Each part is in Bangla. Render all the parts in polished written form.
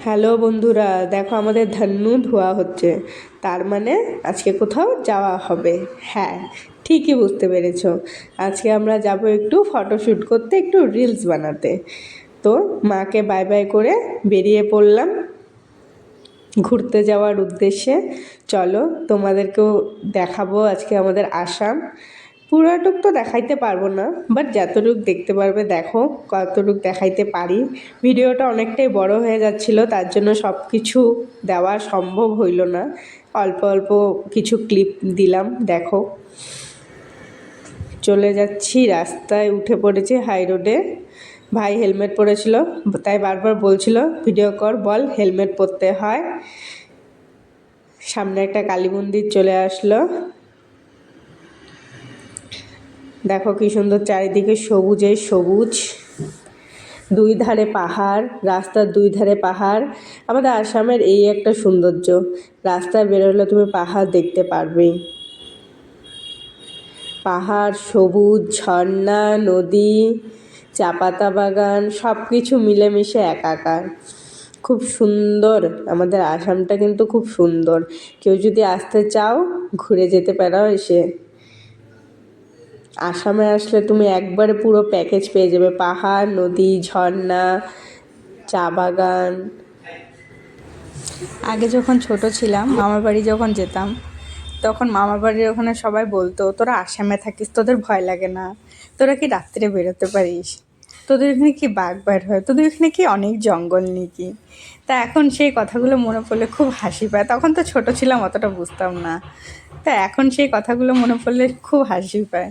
হ্যালো বন্ধুরা, দেখো আমাদের ধান্নু ধোয়া হচ্ছে। তার মানে আজকে কোথাও যাওয়া হবে। হ্যাঁ, ঠিকই বুঝতে পেরেছো। আজকে আমরা যাব একটু ফটোশ্যুট করতে, একটু রিলস বানাতে। তো মাকে বাই বাই করে বেরিয়ে পড়লাম ঘুরতে যাওয়ার উদ্দেশ্যে। চলো তোমাদেরকেও দেখাবো আজকে আমাদের আসাম। পুরাটুক তো দেখাইতে পারবো না, বাট যতটুক দেখতে পারবে দেখো কতটুক দেখাইতে পারি। ভিডিওটা অনেকটাই বড় হয়ে যাচ্ছিল, তার জন্য সব কিছু দেওয়া সম্ভব হইল না। অল্প অল্প কিছু ক্লিপ দিলাম। দেখো চলে যাচ্ছি, রাস্তায় উঠে পড়েছি হাই রোডে। ভাই হেলমেট পরেছিল, তাই বারবার বলছিল ভিডিও কর, বল হেলমেট পরতে হয়। সামনে একটা কালী মন্দির চলে আসলো। দেখো কি সুন্দর চারিদিকে সবুজে সবুজ, দুই ধারে পাহাড়, রাস্তার দুই ধারে পাহাড়। আমাদের আসামের এই একটা সৌন্দর্য, রাস্তায় বেরোলে তুমি পাহাড় দেখতে পারবেই। পাহাড়, সবুজ, ঝর্ণা, নদী, চা পাতা বাগান, সব কিছু মিলেমিশে একাকার। খুব সুন্দর আমাদের আসামটা, কিন্তু খুব সুন্দর। কেউ যদি আসতে চাও ঘুরে যেতে পারো এসে। আসামে আসলে তুমি একবারে পুরো প্যাকেজ পেয়ে যাবে, পাহাড়, নদী, ঝর্ণা, চা বাগান। আগে যখন ছোট ছিলাম, মামার বাড়ি যখন যেতাম, তখন মামার বাড়ির ওখানে সবাই বলতো, তোরা আসামে থাকিস, তোদের ভয় লাগে না? তোরা কি রাত্রে বেরোতে পারিস? তোদের এখানে কি বাঘ বের হয়? তোদের এখানে কি অনেক জঙ্গল নাকি? তা এখন সেই কথাগুলো মনে পড়লে খুব হাসি পায়। তখন তো ছোট ছিলাম, অতটা বুঝতাম না। তা এখন সেই কথাগুলো মনে পড়লে খুব হাসি পায়।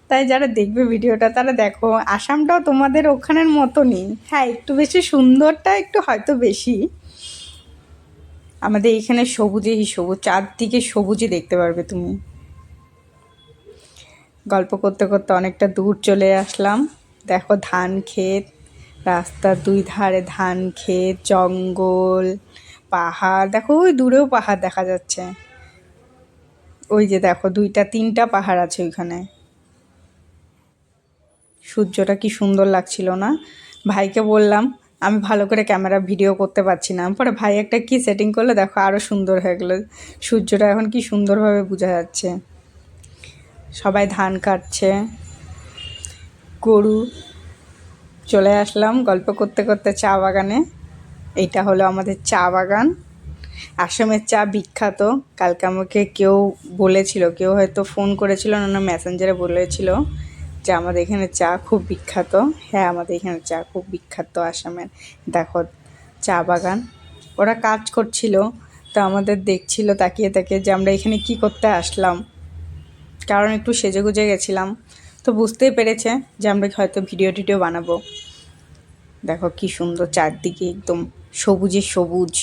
তাই যারা দেখবে ভিডিওটা তারা দেখো, আসামটাও তোমাদের ওখানের মতনই। হ্যাঁ, একটু বেশি সুন্দরটা একটু হয়তো বেশি। আমাদের এখানে সবুজেই সবুজ, চারদিকে সবুজই দেখতে পারবে তুমি। গল্প করতে করতে অনেকটা দূর চলে আসলাম। দেখো ধান ক্ষেত, রাস্তার দুই ধারে ধান ক্ষেত, জঙ্গল, পাহাড়। দেখো ওই দূরেও পাহাড় দেখা যাচ্ছে। ওই যে দেখো দুইটা তিনটা পাহাড় আছে ওইখানে। সূর্যটা কি সুন্দর লাগছিল না? ভাইকে বললাম আমি ভালো করে ক্যামেরা ভিডিও করতে পারছি না, পরে ভাই একটা কি সেটিং করলো, দেখো আরও সুন্দর হয়ে গেলো। সূর্যটা এখন কি সুন্দরভাবে বোঝা যাচ্ছে। সবাই ধান কাটছে, গরু। চলে আসলাম গল্প করতে করতে চা বাগানে। এইটা হলো আমাদের চা বাগান। আসামের চা বিখ্যাত। কালকে আমাকে কেউ বলেছিল, কেউ হয়তো ফোন করেছিল, না মেসেঞ্জারে বলেছিল যে আমাদের এখানে চা খুব বিখ্যাত। হ্যাঁ, আমাদের এখানে চা খুব বিখ্যাত আসামের। দেখো চা বাগান, ওরা কাজ করছিল, তো আমাদের দেখছিল তাকিয়ে তাকিয়ে যে আমরা এখানে কি করতে আসলাম। কারণ একটু সেজেগুজে গেছিলাম, তো বুঝতেই পেরেছে যে আমরা হয়তো ভিডিও টিডিও বানাবো। দেখো কি সুন্দর চারদিকে একদম সবুজে সবুজ।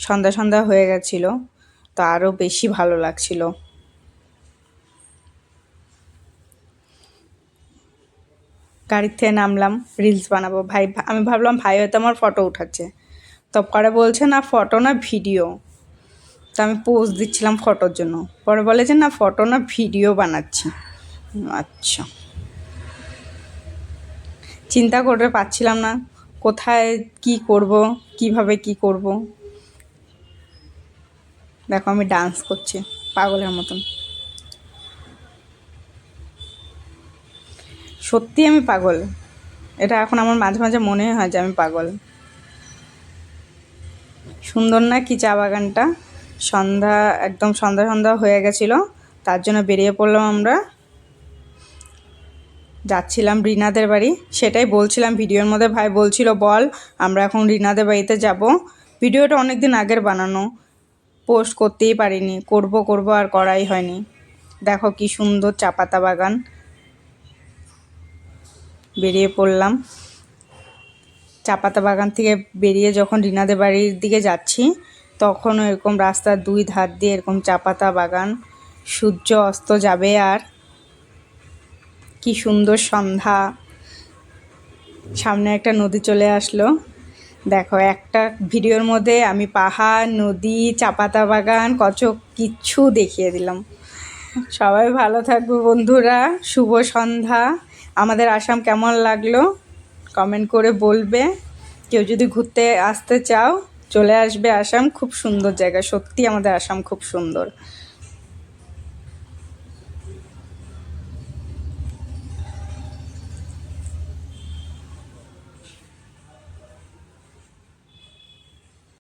সন্ধ্যা সন্ধ্যা হয়ে গেছিলো, তো আরও বেশি ভালো লাগছিল। গাড়ির থেকে নামলাম, রিলস বানাবো। আমি ভাবলাম ভাই হয়তো আমার ফটো উঠাচ্ছে, তো পরে বলছে না ফটো না ভিডিও। তো আমি পোজ দিচ্ছিলাম ফটোর জন্য, পরে বলে যে না ফটো না ভিডিও বানাচ্ছি। আচ্ছা, চিন্তা করে পাচ্ছিলাম না কোথায় কি করব, কিভাবে কি করব। দেখো আমি ডান্স করছি পাগলের মতন। সত্যি আমি পাগল, এটা এখন আমার মাঝে মাঝে মনে হয় যে আমি পাগল। সুন্দর না কি চা বাগানটা? সন্ধ্যা, একদম সন্ধ্যা সন্ধ্যা হয়ে গেছিলো, তার জন্য বেরিয়ে পড়লাম আমরা। যাচ্ছিলাম রিনাদের বাড়ি, সেটাই বলছিলাম ভিডিওর মধ্যে। ভাই বলছিল বল আমরা এখন রিনাদের বাড়িতে যাব। ভিডিওটা অনেক দিন আগের বানানো, পোস্ট করতেই পারিনি, করব করব আর করাই হয়নি। দেখো কি সুন্দর চা পাতা বাগান। বেরিয়ে পড়লাম। চা পাতা বাগান থেকে বেরিয়ে যখন রিনাদের বাড়ির দিকে যাচ্ছি, তখন এরকম রাস্তার দুই ধার দিয়ে এরকম চা পাতা বাগান। সূর্য অস্ত যাবে আর কি সুন্দর সন্ধ্যা। সামনে একটা নদী চলে আসলো। দেখো একটা ভিডিওর মধ্যে আমি পাহাড়, নদী, চা পাতা বাগান, কচক কিচ্ছু দেখিয়ে দিলাম। সবাই ভালো থাকবে বন্ধুরা, শুভ সন্ধ্যা। আমাদের আসাম কেমন লাগলো কমেন্ট করে বলবে। কেউ যদি ঘুরতে আসতে চাও চলে আসবে আসাম, খুব সুন্দর জায়গা, সত্যি আমাদের আসাম খুব সুন্দর।